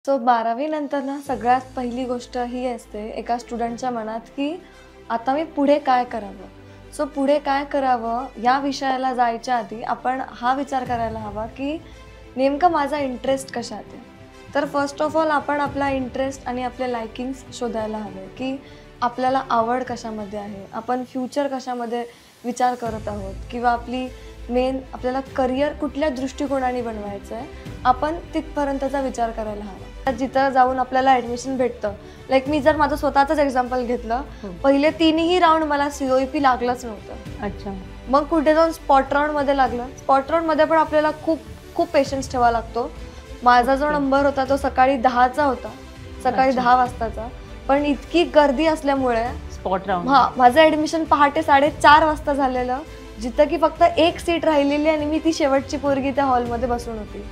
So 12वी नंतर ना सगळ्यात पहिली गोष्ट ही असते एका स्टुडंटच्या मनात की आता मी पुढे काय करावं. सो पुढे काय करावं या विषयाला जायच्या आधी आपण हा विचार करायला हवा की नेमकं माझा इंटरेस्ट कशात आहे. तर फर्स्ट ऑफ ऑल आपण आपला इंटरेस्ट आणि आपले लायकिंग्स शोधायला हवे की आपल्याला आवड कशामध्ये आहे, आपण फ्युचर कशामध्ये विचार करत आहोत किंवा आपली आपल्याला करिअर कुठल्या दृष्टिकोनाने बनवायचं आहे, आपण तिथपर्यंतचा विचार करायला हवा. जिथं जाऊन आपल्याला ॲडमिशन भेटतं, लाईक मी जर माझं स्वतःच एक्झाम्पल घेतलं, पहिले तिन्ही राऊंड मला COEP लागलंच नव्हतं. अच्छा. मग कुठे जाऊन स्पॉट राऊंडमध्ये लागलं. स्पॉट राऊंडमध्ये पण आपल्याला खूप पेशन्स ठेवावा लागतो. माझा जो नंबर होता तो सकाळी 10चा होता, सकाळी 10 वाजताचा. पण इतकी गर्दी असल्यामुळे स्पॉट राऊंड माझं ॲडमिशन पहाटे 4:30 वाजता झालेलं, जिथं की फक्त एक सीट राहिलेली आणि मी ती शेवटची पोरगी त्या हॉलमध्ये बसून होती.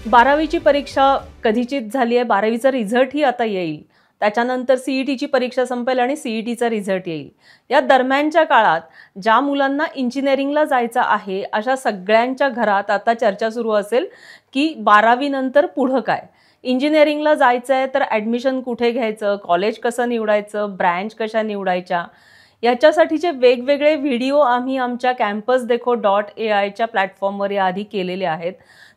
12वीची परीक्षा कधीचीच झाली आहे. 12वीचा रिझल्टही आता येईल. त्याच्यानंतर CETची परीक्षा संपेल आणि CETचा रिझल्ट येईल. या दरम्यानच्या काळात ज्या मुलांना इंजिनिअरिंगला जायचं आहे अशा सगळ्यांच्या घरात आता चर्चा सुरू असेल की 12वी नंतर पुढं काय. इंजिनिअरिंगला जायचं आहे तर ॲडमिशन कुठे घ्यायचं, कॉलेज कसं निवडायचं, ब्रँच कशा निवडायच्या, याच्यासाठीचे वेगवेगळे व्हिडिओ आम्ही आमच्या campusdekho.ai प्लॅटफॉर्मवर याआधी केलेले आहेत.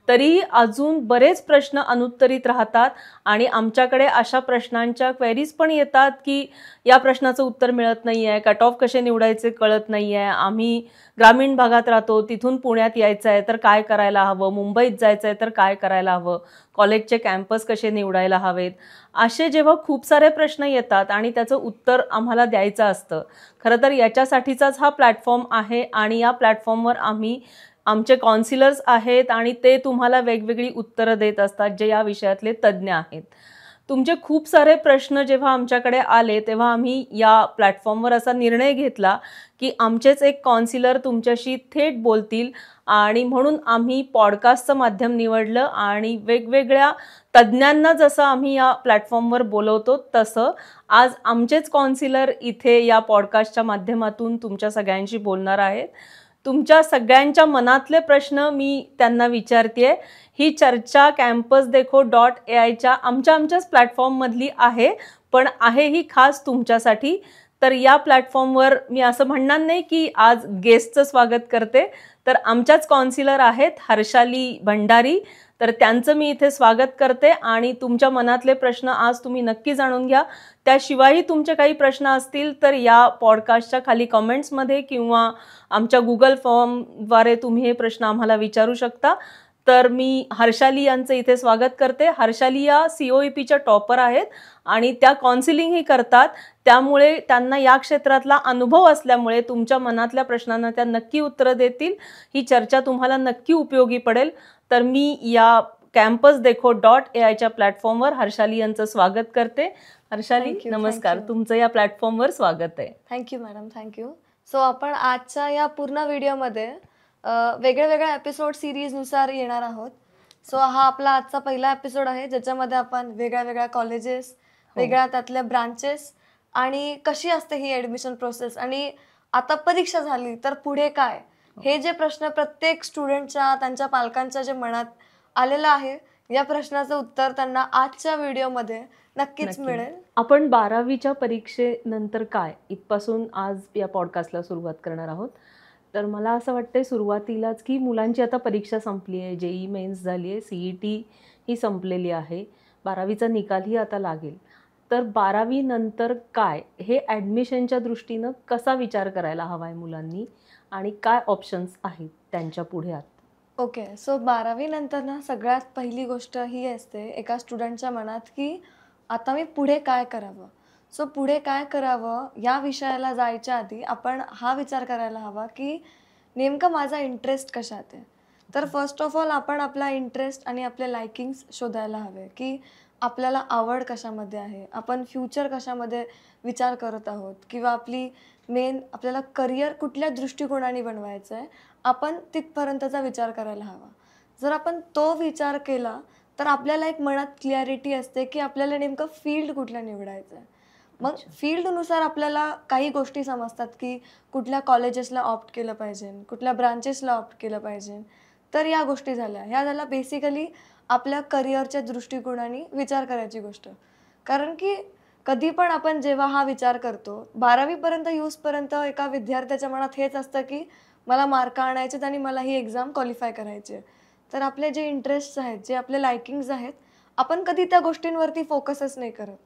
तरी अजून बरेच प्रश्न अनुत्तरित राहतात आणि आमच्याकडे अशा प्रश्नांच्या क्वेरीज पण येतात की या प्रश्नाचं उत्तर मिळत नाही आहे, कट ऑफ कसे निवडायचे कळत नाही आहे, आम्ही ग्रामीण भागात राहतो, तिथून पुण्यात यायचं आहे तर काय करायला हवं, मुंबईत जायचं आहे तर काय करायला हवं, कॉलेजचे कॅम्पस कसे निवडायला हवेत, असे जेव्हा खूप सारे प्रश्न येतात आणि त्याचं उत्तर आम्हाला द्यायचं असतं. खरं तर याच्यासाठीचाच हा प्लॅटफॉर्म आहे आणि या प्लॅटफॉर्मवर आम्ही आमचे काउन्सिलर्स आहेत आणि ते तुम्हाला वेगवेगळी उत्तरं देत असतात जे या विषयातले तज्ज्ञ आहेत. तुमचे खूप सारे प्रश्न जेव्हा आमच्याकडे आले तेव्हा आम्ही या प्लॅटफॉर्मवर असा निर्णय घेतला की आमचेच एक काउन्सिलर तुमच्याशी थेट बोलतील आणि म्हणून आम्ही पॉडकास्टचं माध्यम निवडलं आणि वेगवेगळ्या तज्ज्ञांना जसं आम्ही या प्लॅटफॉर्मवर बोलवतो तसं आज आमचेच काउन्सिलर इथे या पॉडकास्टच्या माध्यमातून तुमच्या सगळ्यांशी बोलणार आहेत. तुमच्या सगळ्यांच्या मनातले प्रश्न मी त्यांना विचारतेय. ही चर्चा campusdekho.ai आमच्याच प्लॅटफॉर्ममधली आहे, पण आहे ही खास तुमच्यासाठी. तर या प्लॅटफॉर्मवर मी असं म्हणणार नाही की आज गेस्टचं स्वागत करते, तर आमच्याच काउन्सिलर आहेत हर्षाली भंडारी, तर त्यांचं मी इथे स्वागत करते आणि तुमच्या मनातले प्रश्न आज तुम्ही नक्की जाणून घ्या. त्याशिवायही तुमचे काही प्रश्न असतील तर या पॉडकास्टच्या खाली कमेंट्समध्ये किंवा आमच्या Google फॉर्मद्वारे तुम्ही हे प्रश्न आम्हाला विचारू शकता. तर मी हर्षाली यांचं इथे स्वागत करते. हर्षाली या COEPच्या टॉपर आहेत आणि त्या काउन्सिलिंगही करतात, त्यामुळे त्यांना या क्षेत्रातला अनुभव असल्यामुळे तुमच्या मनातल्या प्रश्नांना त्या नक्की उत्तरं देतील. ही चर्चा तुम्हाला नक्की उपयोगी पडेल. तर मी या campusdekho.ai प्लॅटफॉर्मवर हर्षाली यांचं स्वागत करते. हर्षाली, नमस्कार. तुमचं या प्लॅटफॉर्मवर स्वागत आहे. Thank you madam, thank you. सो आपण आजच्या या पूर्ण व्हिडिओमध्ये वेगळ्या एपिसोड सिरीजनुसार येणार आहोत. सो हा आपला आजचा पहिला एपिसोड आहे ज्याच्यामध्ये आपण वेगळ्या कॉलेजेस, वेगळ्या त्यातल्या ब्रांचेस आणि कशी असते ही ॲडमिशन प्रोसेस आणि आता परीक्षा झाली तर पुढे काय, हे जे प्रश्न प्रत्येक स्टुडंटच्या त्यांच्या पालकांच्या जे मनात आलेलं आहे, या प्रश्नाचं उत्तर त्यांना आजच्या व्हिडिओमध्ये नक्कीच मिळेल. आपण 12वीच्या परीक्षेनंतर काय इथपासून आज या पॉडकास्टला सुरुवात करणार आहोत. तर मला असं वाटतंय सुरुवातीलाच की मुलांची आता परीक्षा संपली आहे, JEE मेन्स झाली आहे, CET ही संपलेली आहे, 12वीचा निकालही आता लागेल. तर 12वी नंतर काय, हे ॲडमिशनच्या दृष्टीनं कसा विचार करायला हवा आहे मुलांनी आणि काय ऑप्शन्स आहेत त्यांच्या पुढे आत. ओके. सो 12वी नंतर ना सगळ्यात पहिली गोष्ट ही असते एका स्टुडंटच्या मनात की आता मी पुढे काय करावं. सो पुढे काय करावं या विषयाला जायच्या आधी आपण हा विचार करायला हवा की नेमकं माझा इंटरेस्ट कशात आहे. तर फर्स्ट ऑफ ऑल आपण आपला इंटरेस्ट आणि आपले लायकिंग्स शोधायला हवे की आपल्याला आवड कशामध्ये आहे, आपण फ्युचर कशामध्ये विचार करत आहोत किंवा आपली आपल्याला करिअर कुठल्या दृष्टिकोनाने बनवायचं आहे, आपण तिथपर्यंतचा विचार करायला हवा. जर आपण तो विचार केला तर आपल्याला एक मनात क्लिअरिटी असते की आपल्याला नेमकं फील्ड कुठलं निवडायचं आहे. मग फील्डनुसार आपल्याला काही गोष्टी समजतात की कुठल्या कॉलेजेसला ऑप्ट केलं पाहिजे, कुठल्या ब्रांचेसला ऑप्ट केलं पाहिजे. तर या गोष्टी झाल्या. ह्या झाल्या बेसिकली आपल्या करिअरच्या दृष्टिकोनाने विचार करायची गोष्ट. कारण की कधी पण आपण जेव्हा हा विचार करतो 12वी पर्यंत एका विद्यार्थ्याच्या मनात हेच असतं की मला मार्क आणायचे आणि मला ही एक्झाम क्वालिफाय करायची आहे. तर आपले जे इंटरेस्ट आहेत, जे आपले लायकिंग्स आहेत, आपण कधी त्या गोष्टींवरती फोकसच नाही करत.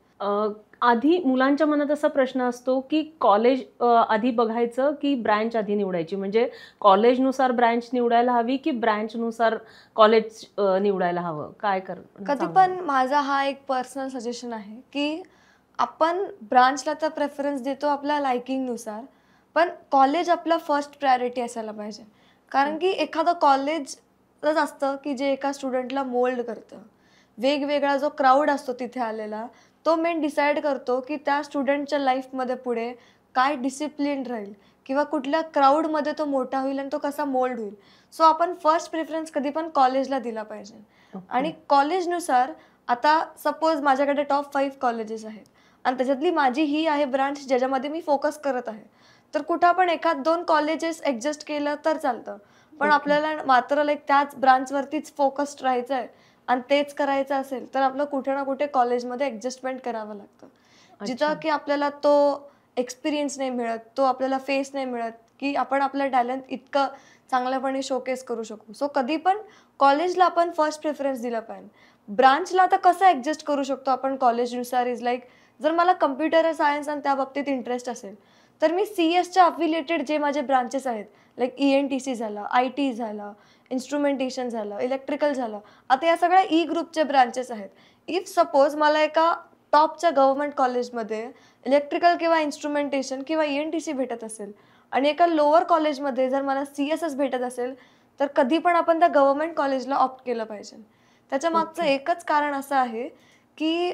आधी मुलांच्या मनात असा प्रश्न असतो की कॉलेज आधी बघायचं की ब्रँच आधी निवडायची, म्हणजे कॉलेजनुसार ब्रँच निवडायला हवी की ब्रँचनुसार कॉलेज निवडायला हवं, काय कधी पण माझा हा एक पर्सनल सजेशन आहे की आपण ब्रांचला तर प्रेफरन्स देतो आपल्या लायकिंगनुसार, पण कॉलेज आपला फर्स्ट प्रायोरिटी असायला पाहिजे. कारण की एखादं कॉलेजच असतं की जे एका स्टुडंटला मोल्ड करतं. वेगवेगळा जो क्राऊड असतो तिथे आलेला, तो मेन डिसाईड करतो की त्या स्टुडंटच्या लाईफमध्ये पुढे काय डिसिप्लिन राहील किंवा कुठल्या क्राऊडमध्ये तो मोठा होईल आणि तो कसा मोल्ड होईल. सो आपण फर्स्ट प्रेफरन्स कधी पण कॉलेजला दिला पाहिजे. आणि कॉलेजनुसार आता सपोज माझ्याकडे टॉप 5 कॉलेजेस आहेत आणि त्याच्यातली माझी ही आहे ब्रांच ज्याच्यामध्ये मी फोकस करत आहे. तर कुठं आपण एखाद 2 कॉलेजेस ॲडजस्ट केलं तर चालतं. पण आपल्याला मात्र लाईक त्याच ब्रांचवरतीच फोकस्ड राहायचं आहे आणि तेच करायचं असेल तर आपलं कुठे ना कुठे कॉलेजमध्ये ॲडजस्टमेंट करावं लागतं. जिथं की आपल्याला तो एक्सपिरियन्स नाही मिळत, तो आपल्याला फेस नाही मिळत की आपण आपलं टॅलेंट इतकं चांगल्यापणे शोकेस करू शकू. सो कधी पण कॉलेजला आपण फर्स्ट प्रेफरन्स दिला पाहिजे. ब्रांचला आता कसं ॲडजस्ट करू शकतो आपण कॉलेजनुसार इज लाईक जर मला कम्प्युटर सायन्स आणि त्या बाबतीत इंटरेस्ट असेल तर मी CS अफिलिएटेड जे माझे ब्रांचेस आहेत लाईक ENTC झालं, IT झालं, इन्स्ट्रुमेंटेशन झालं, इलेक्ट्रिकल झालं, आता या सगळ्या ग्रुपचे ब्रांचेस आहेत. इफ सपोज मला एका टॉपच्या गव्हर्नमेंट कॉलेजमध्ये इलेक्ट्रिकल किंवा इन्स्ट्रुमेंटेशन किंवा ENTC भेटत असेल आणि एका लोअर कॉलेजमध्ये जर मला CSS भेटत असेल तर कधी पण आपण त्या गव्हर्नमेंट कॉलेजला ऑप्ट केलं पाहिजे. त्याच्या मागचं एकच कारण असं आहे की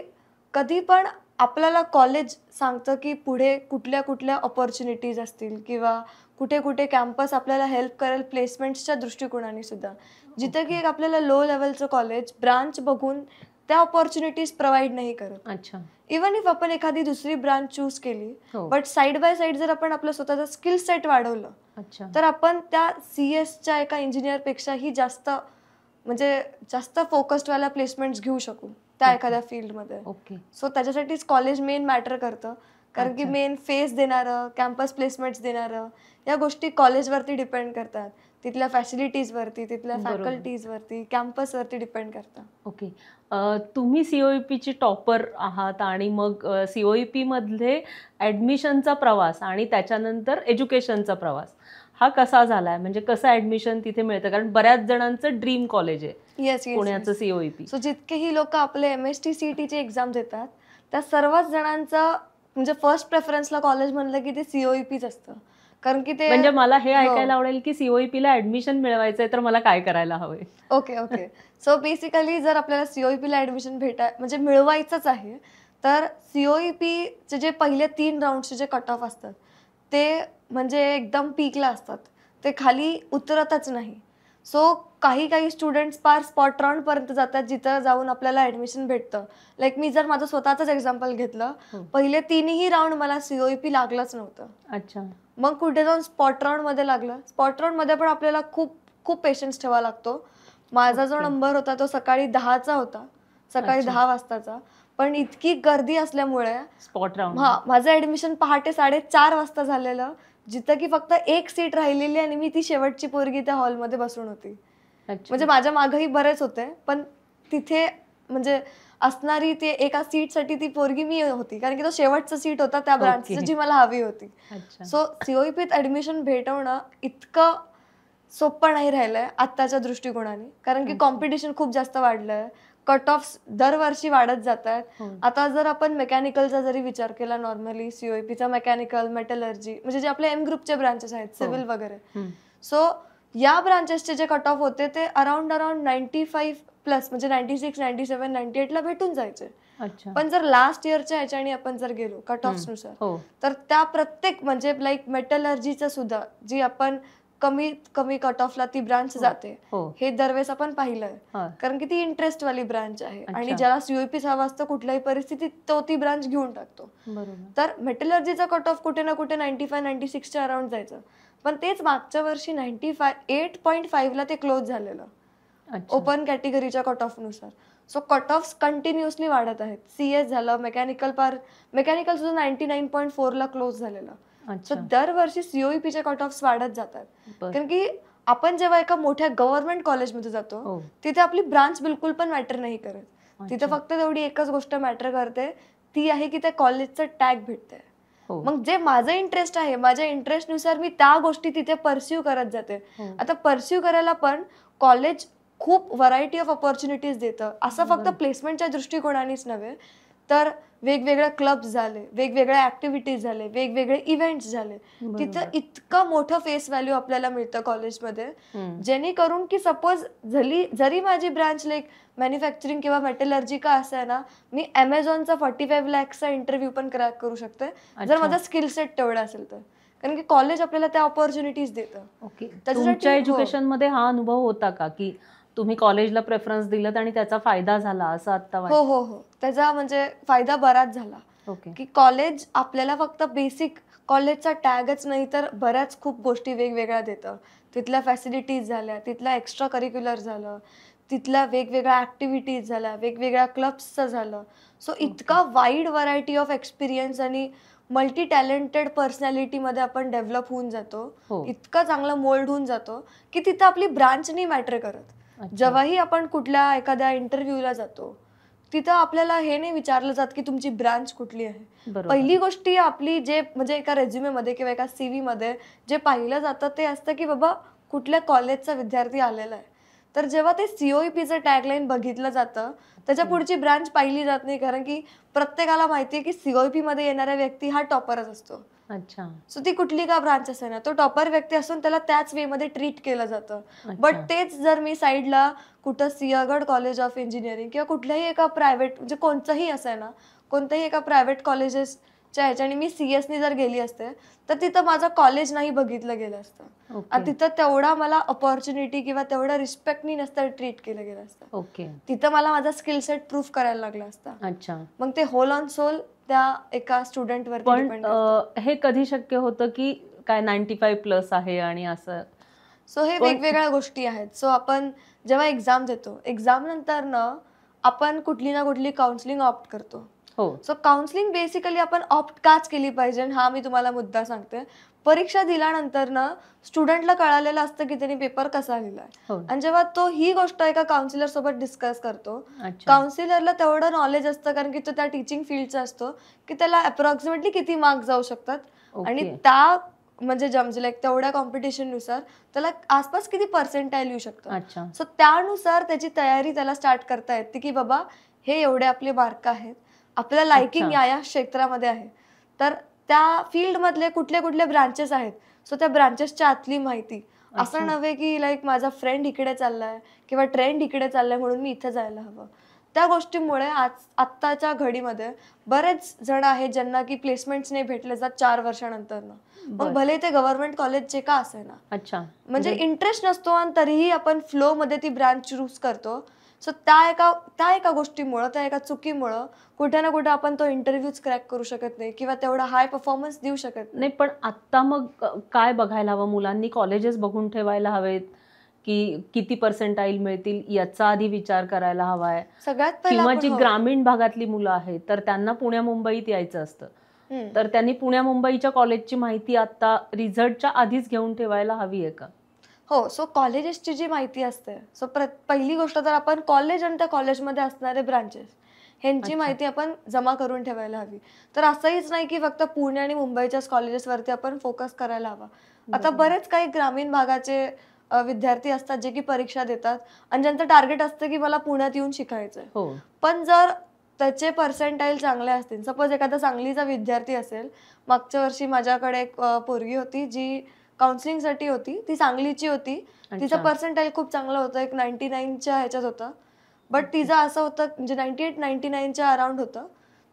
कधी पण आपल्याला कॉलेज सांगतं की पुढे कुठल्या कुठल्या ऑपॉर्च्युनिटीज असतील किंवा कुठे कुठे कॅम्पस आपल्याला हेल्प करेल प्लेसमेंट्सच्या दृष्टिकोनाने सुद्धा. जिथं की एक आपल्याला लो लेवलचं कॉलेज ब्रांच बघून त्या ऑपॉर्च्युनिटीज प्रोव्हाइड नाही करत. अच्छा. इवन इफ आपण एखादी दुसरी ब्रांच चूज केली बट साईड बाय साईड जर आपण आपलं स्वतःचं स्किल सेट वाढवलं तर आपण त्या CSच्या एका इंजिनियरपेक्षाही जास्त म्हणजे जास्त फोकस्डवाल्या प्लेसमेंट्स घेऊ शकू त्या एखाद्या फील्डमध्ये. सो त्याच्यासाठीच कॉलेज मेन मॅटर करतं. कारण की मेन फेस देणारं, कॅम्पस प्लेसमेंट्स देणारं या गोष्टी कॉलेजवरती डिपेंड करतात. तिथल्या फॅसिलिटीजवरती, तिथल्या फॅकल्टीजवरती, कॅम्पसवरती डिपेंड करतं. ओके. तुम्ही COEPची टॉपर आहात आणि मग COEP मधले ॲडमिशनचा प्रवास आणि त्याच्यानंतर एज्युकेशनचा प्रवास हा कसा झालाय, म्हणजे कसं ॲडमिशन तिथे मिळतं, कारण बऱ्याच जणांचं ड्रीम कॉलेज आहे पुण्याचं COEP. सो जितकेही लोक आपले MST CETची एक्झाम देतात त्या सर्वच जणांचं म्हणजे फर्स्ट प्रेफरन्सला कॉलेज म्हणलं की ते COEPच असतं. कारण की ते म्हणजे मला हे ऐकायला आवडेल की COEPला ॲडमिशन मिळवायचंय तर मला काय करायला हवंय. ओके. सो बेसिकली जर आपल्याला COEPला ॲडमिशन म्हणजे मिळवायचंच आहे तर COEPचे जे पहिले 3 राऊंडचे जे कट ऑफ असतात ते म्हणजे एकदम पीकला असतात. ते खाली उतरतच नाही. सो काही स्टुडंट्स पार स्पॉट राऊंडपर्यंत जातात जिथं जाऊन आपल्याला ॲडमिशन भेटतं. लाईक मी जर माझं स्वतःच एक्झाम्पल घेतलं, पहिले 3ही राऊंड मला COEP लागलंच नव्हतं. अच्छा. मग कुठे जाऊन स्पॉट राऊंडमध्ये लागलं. स्पॉट राऊंडमध्ये पण आपल्याला खूप पेशन्स ठेवावा लागतो. माझा जो नंबर होता तो सकाळी 10चा होता, सकाळी 10 वाजताचा. पण इतकी गर्दी असल्यामुळे स्पॉट राऊंड माझं ॲडमिशन पहाटे 4:30 वाजता झालेलं, जिथं की फक्त एक सीट राहिलेली आणि मी ती शेवटची पोरगी त्या हॉलमध्ये बसून होती. म्हणजे माझ्या मागेही बरेच होते पण तिथे म्हणजे असणारी ते एका सीटसाठी ती पोरगी मी होती कारण की तो शेवटचा सीट होता त्या ब्रांचची जी मला हवी होती. सो COEPत ॲडमिशन भेटवणं इतकं सोपं नाही राहिलंय आत्ताच्या दृष्टिकोनाने, कारण की कॉम्पिटिशन खूप जास्त वाढलंय. कट ऑफ दरवर्षी वाढत जात आहेत. आता जर आपण मेकॅनिकलचा जरी विचार केला नॉर्मली COEPचा मेकॅनिकल, मेटलर्जी म्हणजे जे आपले M ग्रुपचे ब्रांचेस आहेत, सिव्हिल वगैरे. सो या ब्रांचेसचे जे कट ऑफ होते ते अराउंड 95 प्लस म्हणजे 96, 97, 98ला भेटून जायचे. पण जर लास्ट इयरच्या ह्याच्याने आपण जर गेलो कट ऑफ्सनुसार तर त्या प्रत्येक म्हणजे लाईक मेटलर्जीचं सुद्धा जी आपण कमीत कमी कट ऑफला ती ब्रांच जाते हे दरवेळेस आपण पाहिलंय. कारण की ती इंटरेस्ट वाली ब्रांच आहे आणि ज्याला COEP हवा असतं कुठल्याही परिस्थितीत तो ती ब्रांच घेऊन टाकतो. तर मेटलर्जीचा कट ऑफ कुठे ना कुठे 95, 96च्या अराउंड जायचं. पण तेच मागच्या वर्षी 8.5ला ते क्लोज झालेलं. अच्छा. ओपन कॅटेगरीच्या कट ऑफनुसार. सो कट ऑफ्स कंटिन्युअसली वाढत आहेत. CS झालं, मेकॅनिकल सुद्धा 99.4ला क्लोज झालेलं. सो अच्छा. दरवर्षी COEPचे कट ऑफ्स वाढत जातात. बरं. कारण की आपण जेव्हा एका मोठ्या गव्हर्नमेंट कॉलेजमध्ये जातो हो. तिथे आपली ब्रांच बिलकुल पण मॅटर नाही करत. तिथे अच्छा. फक्त तेवढी एकच गोष्ट मॅटर करते, ती आहे की त्या कॉलेजचं टॅग भेटतंय. हो. मग जे माझं इंटरेस्ट आहे, माझ्या इंटरेस्टनुसार मी त्या गोष्टी तिथे परस्यू करत जाते. हो. आता परस्यू करायला पण कॉलेज खूप व्हरायटी ऑफ अपॉर्च्युनिटीज देतं. असं फक्त बरोबर. प्लेसमेंटच्या दृष्टिकोनानेच नव्हे, तर वेगवेगळ्या क्लब्स झाले, वेगवेगळ्या ऍक्टिव्हिटीज झाले, वेगवेगळे इव्हेंट्स झाले. तिथं बरोबर. इतकं मोठं फेस व्हॅल्यू आपल्याला मिळतं कॉलेजमध्ये, हम्म. जेणेकरून की सपोज जरी माझी ब्रांच लाईक मॅन्युफॅक्चरिंग किंवा मेटलर्जी का असेल ना, मी Amazonचा 45 लॅक्सचा इंटरव्ह्यू पण क्रॅक करू शकते जर अच्छा. माझा स्किल सेट तेवढा असेल तर. कारण की कॉलेज आपल्याला त्या ऑपॉर्च्युनिटीज देतं. ओके. त्याच्यासाठी तुमच्या हो. एज्युकेशन मध्ये हा अनुभव होता का की तुम्ही कॉलेजला प्रेफरन्स दिलत आणि त्याचा फायदा झाला असं आता हो वाटतं? हो हो त्याचा म्हणजे फायदा बराच झाला. ओके. की कॉलेज आपल्याला फक्त बेसिक कॉलेजचा टॅगच नाही तर बऱ्याच खूप गोष्टी वेगवेगळ्या देतं. तिथल्या फॅसिलिटीज झाल्या, तिथल्या एक्स्ट्रा करिक्युलर झालं, तिथल्या वेगवेगळ्या ऍक्टिव्हिटीज झाल्या, वेगवेगळ्या क्लब्सचं झालं. सो इतका वाईड व्हरायटी ऑफ एक्सपिरियन्स आणि मल्टी टॅलेंटेड पर्सनॅलिटीमध्ये आपण डेव्हलप होऊन जातो. हो. इतकं चांगलं मोल्ड होऊन जातो की तिथं आपली ब्रांच नाही मॅटर करत. अच्छा. जेव्हाही आपण कुठल्या एखाद्या इंटरव्ह्यूला जातो तिथं आपल्याला हे नाही विचारलं जात की तुमची ब्रांच कुठली आहे. बरोबर. पहिली गोष्टी आपली जे म्हणजे एका रेझ्युमेमध्ये किंवा एका CV मध्ये जे पाहिलं जातं ते असतं की बाबा कुठल्या कॉलेजचा विद्यार्थी आलेला आहे. तर जेव्हा ते COEPचं टॅगलाईन बघितलं जातं त्याच्या पुढची ब्रांच पाहिली जात नाही, कारण की प्रत्येकाला माहिती आहे की COEP मध्ये येणारा व्यक्ती हा टॉपरच असतो. अच्छा. सो ती कुठली का ब्रांच असेल ना, तो टॉपर व्यक्ती असून त्याला त्याच वे मध्ये ट्रीट केलं जातं. बट अच्छा. तेच जर मी साईडला कुठं सिंहगड कॉलेज ऑफ इंजिनिअरिंग किंवा कुठल्याही एका प्रायव्हेट म्हणजे कोणतंही असेल ना, कोणत्याही एका प्रायव्हेट कॉलेजेसच्या ह्याच्याने मी CS नी जर गेली असते तर तिथं माझं कॉलेज नाही बघितलं गेलं असतं. ओके. आणि तिथं तेवढा मला अपॉर्च्युनिटी किंवा तेवढा रिस्पेक्टनी नसतं ट्रीट केलं गेलं असतं. ओके. तिथं मला माझा स्किल सेट प्रूफ करायला लागला असता. अच्छा. मग ते होल ऑन सोल त्या एका स्टुडंटवरती पण डिपेंड करतं. हे कधी शक्य होतं की काय 95+ आहे आणि असं? सो हे वेगवेगळ्या गोष्टी आहेत. सो आपण जेव्हा एक्झाम देतो, एक्झाम नंतर ना आपण कुठली ना कुठली काउन्सिलिंग ऑप्ट करतो. हो. सो काउन्सिलिंग बेसिकली आपण ऑप्ट काच केली पाहिजे हा मी तुम्हाला मुद्दा सांगते. परीक्षा दिल्यानंतर ना स्टुडंटला कळालेलं असतं की त्यांनी पेपर कसा लिहिलाय. हो. आणि जेव्हा तो ही गोष्ट एका काउन्सिलर सोबत डिस्कस करतो, अच्छा. काउन्सिलरला तेवढं नॉलेज असतं कारण की तो त्या टीचिंग फील्डचा असतो की त्याला अप्रॉक्सिमेटली किती मार्क्स जाऊ शकतात आणि ओके. त्या म्हणजे लाईक तेवढ्या कॉम्पिटिशननुसार त्याला आसपास किती पर्सेंटाईल येऊ शकतं. अच्छा. सो त्यानुसार त्याची तयारी त्याला स्टार्ट करता येते की बाबा हे एवढे आपले मार्क आहेत, आपल्याला लायकिंग अच्छा. या क्षेत्रामध्ये आहे, तर त्या फील्डमधले कुठले कुठले ब्रांचेस आहेत. सो त्या ब्रांचेसच्या आतली माहिती. असं अच्छा. नव्हे की लाईक माझा फ्रेंड इकडे चाललाय किंवा ट्रेंड इकडे चाललाय म्हणून मी इथे जायला हवं. त्या गोष्टीमुळे आत्ताच्या घडीमध्ये बरेच जण आहेत ज्यांना की प्लेसमेंट्स नाही भेटले जात 4 वर्षानंतरनं. मग बरं. भले ते गव्हर्नमेंट कॉलेजचे का असेना. अच्छा. म्हणजे इंटरेस्ट नसतो आणि तरीही आपण फ्लो मध्ये ती ब्रांच चूज करतो. सो त्या एका गोष्टीमुळं, त्या एका चुकीमुळं कुठे ना कुठे आपण तो इंटरव्ह्यूच क्रॅक करू शकत नाही किंवा तेवढा हाय परफॉर्मन्स देऊ शकत नाही. नाही, पण आत्ता मग काय बघायला हवं? मुलांनी कॉलेजेस बघून ठेवायला हवेत की किती पर्सेंटाईल मिळतील याचा आधी विचार करायला हवाय? सगळ्यात पहिला किंवा आपण जी हो. ग्रामीण भागातली मुलं आहेत तर त्यांना पुण्या मुंबईत यायचं असतं, तर त्यांनी पुण्या मुंबईच्या कॉलेजची माहिती आता रिझल्टच्या आधीच घेऊन ठेवायला हवी आहे का? हो. सो कॉलेजेसची जी माहिती असते, सो पहिली गोष्ट तर आपण कॉलेज आणि त्या कॉलेजमध्ये असणारे ब्रांचेस ह्यांची अच्छा. माहिती आपण जमा करून ठेवायला हवी. तर असंहीच नाही की फक्त पुणे आणि मुंबईच्याच कॉलेजेसवरती आपण फोकस करायला हवा. आता बरोबर. बरेच काही ग्रामीण भागाचे विद्यार्थी असतात जे की परीक्षा देतात आणि ज्यांचं टार्गेट असतं की मला पुण्यात येऊन शिकायचंय. हो. पण जर त्याचे पर्सेंटाईल चांगले असतील, सपोज एखादा सांगलीचा विद्यार्थी असेल, मागच्या वर्षी माझ्याकडे एक पोरगी होती जी काउन्सिलिंगसाठी होती, ती सांगलीची होती. तिचं अच्छा. पर्सेंटाईल खूप चांगलं होतं, एक 99च्या ह्याच्यात होतं. But okay. तिचं असं होतं म्हणजे 98-99च्या अराउंड होतं.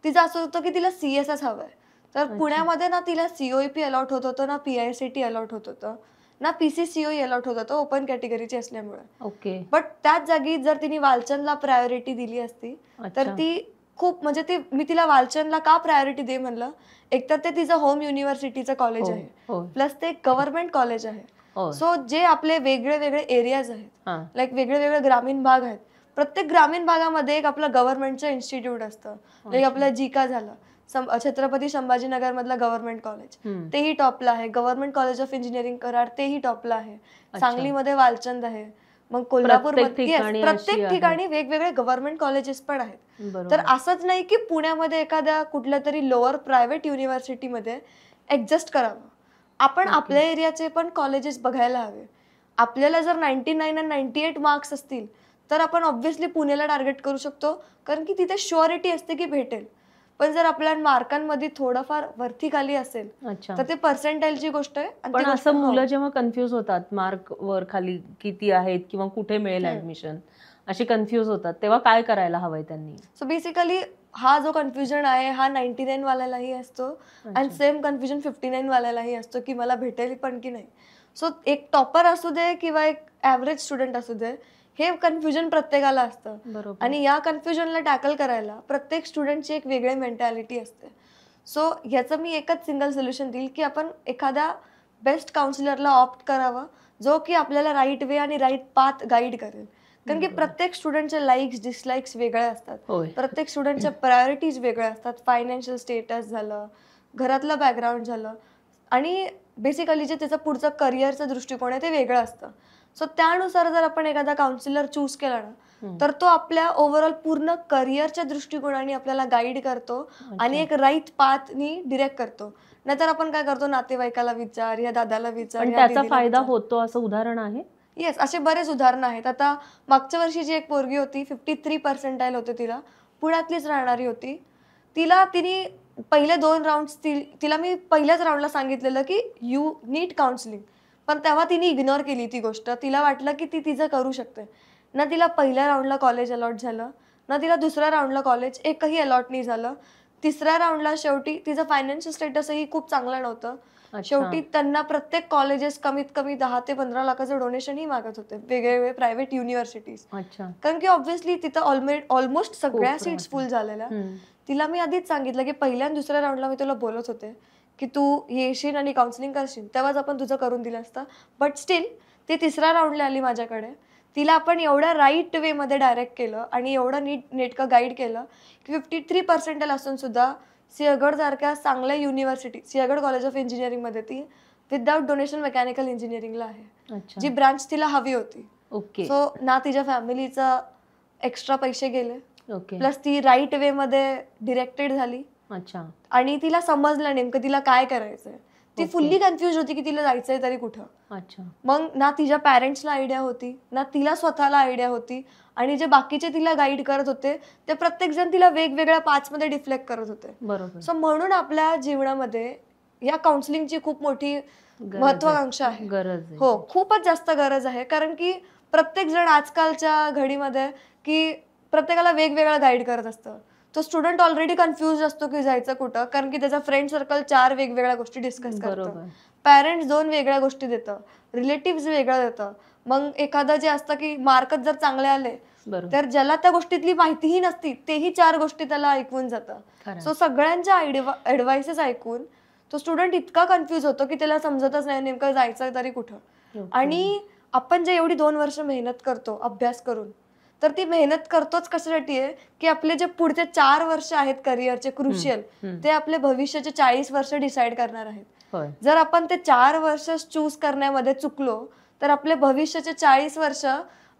तिचं असं होतं की तिला CSS हवंय. तर अच्छा. पुण्यामध्ये ना तिला COEP अलॉट होत होतं, ना PICT अलॉट होत होतं, ना PCCOE अलॉट होत होतं ओपन कॅटेगरीची असल्यामुळे. ओके. बट त्याच जागी जर तिने वालचंदला प्रायोरिटी दिली असती तर अच्छा. ती खूप म्हणजे मी तिला वालचंदला का प्रायोरिटी म्हणलं, एकतर ते तिचं होम युनिव्हर्सिटीचं कॉलेज हो. आहे, हो. प्लस ते गव्हर्नमेंट कॉलेज आहे. हो. सो जे आपले वेगळे वेगळे एरियाज आहेत, हा. लाईक वेगळे वेगळे ग्रामीण भाग आहेत, प्रत्येक ग्रामीण भागामध्ये एक आपलं गव्हर्नमेंटचं इन्स्टिट्यूट असतं. लाईक आपलं जिका झालं, छत्रपती संभाजीनगर मधलं गव्हर्नमेंट कॉलेज, हम्म. तेही टॉपला आहे. Government college of engineering Karad, तेही टॉपला आहे. सांगलीमध्ये वालचंद आहे. मग कोल्हापूरमध्ये ठिकाणी अशी प्रत्येक आहेत. ठिकाणी वेगवेगळे गव्हर्नमेंट कॉलेजेस पण आहेत. बरोबर. तर असंच नाही की पुण्यामध्ये एखाद्या कुठल्या तरी लोअर प्रायव्हेट युनिव्हर्सिटीमध्ये ऍडजस्ट करावं. आपण Okay. आपल्या एरियाचे पण कॉलेजेस बघायला हवे. आपल्याला जर 99 आणि 98 मार्क्स असतील तर आपण ऑब्व्हियसली पुण्याला टार्गेट करू शकतो, कारण की तिथे शुअरिटी असते की भेटेल. पण जर आपल्या मार्कांमध्ये थोडंफार वरती खाली असेल अच्छा. तर ते पर्सेंटाईलची गोष्ट आहे. आणि पण ती गोष्ट- असं हो. मुलं जेव्हा कन्फ्यूज होतात मार्क वर खाली किती आहेत किंवा कुठे मिळेल ऍडमिशन, अशी कन्फ्यूज होतात, तेव्हा काय करायला हवंय त्यांनी? सो बेसिकली हा जो कन्फ्युजन आहे हा 99 वाल्यालाही असतो आणि सेम कन्फ्युजन 59 वाल्यालाही असतो की मला भेटेल पण की नाही. सो एक टॉपर असू दे किंवा एक ॲव्हरेज स्टुडंट असू दे, हे कन्फ्युजन प्रत्येकाला असतं. बरोबर. आणि या कन्फ्युजनला टॅकल करायला प्रत्येक स्टुडंटची एक वेगळी मेंटॅलिटी असते. सो ह्याचं मी एकच सिंगल सोल्युशन देईल की आपण एखाद्या बेस्ट काउन्सिलरला ऑप्ट करावं, जो की आपल्याला राईट वे आणि राईट पाथ गाईड करेल. कारण की प्रत्येक स्टुडंटचे लाईक्स डिसलाईक्स वेगळे असतात. होय. प्रत्येक स्टुडंटच्या प्रायोरिटीज वेगळ्या असतात. फायनान्शियल स्टेटस झालं, घरातलं बॅकग्राऊंड झालं आणि बेसिकली जे त्याचं पुढचं करिअरचं दृष्टिकोन आहे ते वेगळं असतं. सो त्यानुसार जर आपण एखादा काउन्सिलर चूज केला ना तर तो आपल्या ओव्हरऑल पूर्ण करिअरच्या दृष्टिकोनाने आपल्याला गाईड करतो आणि एक राईट पाथनी डिरेक्ट करतो. नाहीतर आपण काय करतो, नातेवाईकाला विचार, या दादाला विचार, पण या त्याचा दीदीला फायदा विचार. होतो असं उदाहरण आहे? येस, असे बरेच उदाहरणं आहेत. आता मागच्या वर्षी जी एक पोरगी होती, 53 पर्सेंटाईल होते तिला, पुण्यातलीच राहणारी होती. तिने पहिले 2 राऊंड्स तिला मी पहिल्याच राऊंडला सांगितलेलं की यू नीड काउन्सिलिंग, पण तेव्हा तिने इग्नोर केली ती गोष्ट. तिला वाटलं की ती तिचं करू शकते. ना तिला पहिल्या राऊंडला कॉलेज अलॉट झालं, ना तिला दुसऱ्या राऊंडला कॉलेज एकही अलॉट नाही झालं. तिसऱ्या राऊंडला शेवटी तिचं फायनान्शियल स्टेटसही खूप चांगलं नव्हतं. शेवटी त्यांना प्रत्येक कॉलेजेस कमीत कमी 10 ते 15 लाखाचं डोनेशनही मागत होते, वेगवेगळे प्रायव्हेट युनिव्हर्सिटीज. अच्छा. कारण की ऑब्व्हियसली तिथं ऑलमोस्ट सगळ्या सीट्स फुल झालेल्या. तिला मी आधीच सांगितलं की पहिल्या आणि दुसऱ्या राऊंडला मी तुला बोलत होते की तू येशील आणि काउन्सिलिंग करशील, तेव्हाच आपण तुझं करून दिलं असतं. बट स्टील ती तिसऱ्या राऊंडला आली माझ्याकडे. तिला आपण एवढ्या राईट वेमध्ये डायरेक्ट केलं आणि एवढं नेटकं गाईड केलं की 53 पर्सेंटाईल असून सुद्धा सिंहगड सारख्या चांगल्या युनिव्हर्सिटी, सिंहगड कॉलेज ऑफ इंजिनिअरिंगमध्ये ती विदाउट डोनेशन मेकॅनिकल इंजिनिअरिंगला आहे, जी ब्रांच तिला हवी होती. ओके. सो ना तिच्या फॅमिलीचा एक्स्ट्रा पैसे गेले, ओके. प्लस ती राईट वे मध्ये डिरेक्टेड झाली. अच्छा. आणि तिला समजलं नेमकं तिला काय करायचंय. ती फुल्ली कन्फ्युज होती की तिला जायचंय तरी कुठं. अच्छा. मग ना तिच्या पॅरेंट्सला आयडिया होती, ना तिला स्वतःला आयडिया होती, आणि जे बाकीचे तिला गाईड करत होते ते प्रत्येक जण तिला वेगवेगळ्या पाथमध्ये डिफ्लेक्ट करत होते. बरोबर. सो म्हणून आपल्या जीवनामध्ये या काउन्सिलिंगची खूप मोठी महत्वाकांक्षा आहे. गरज आहे. हो, खूपच जास्त गरज आहे. कारण की प्रत्येक जण आजकालच्या घडीमध्ये की प्रत्येकाला वेगवेगळं गाईड करत असतं. तो स्टुडंट ऑलरेडी कन्फ्युज असतो की जायचं कुठं, कारण की त्याचा फ्रेंड सर्कल 4 वेगवेगळ्या गोष्टी डिस्कस करतं. पॅरेंट्स 2 वेगळ्या गोष्टी देतं, रिलेटिव्ह वेगळं देतं. मग एखादं जे असतं की मार्कच जर चांगले आले तर ज्याला त्या गोष्टीतली माहितीही नसती तेही 4 गोष्टी त्याला ऐकून जातं. सो सगळ्यांच्या ऍडवाइसेस ऐकून तो स्टुडंट इतका कन्फ्युज होतो की त्याला समजतच नाही नेमकं जायचं तरी कुठं. आणि आपण जे एवढी 2 वर्ष मेहनत करतो अभ्यास करून, तर ती मेहनत करतोच कशासाठी आहे की आपले जे पुढचे 4 वर्ष आहेत करिअरचे क्रुशियल, ते आपले भविष्याचे 40 वर्ष डिसाईड करणार आहेत. जर आपण ते 4 वर्ष चूज करण्यामध्ये चुकलो तर आपले भविष्याचे 40 वर्ष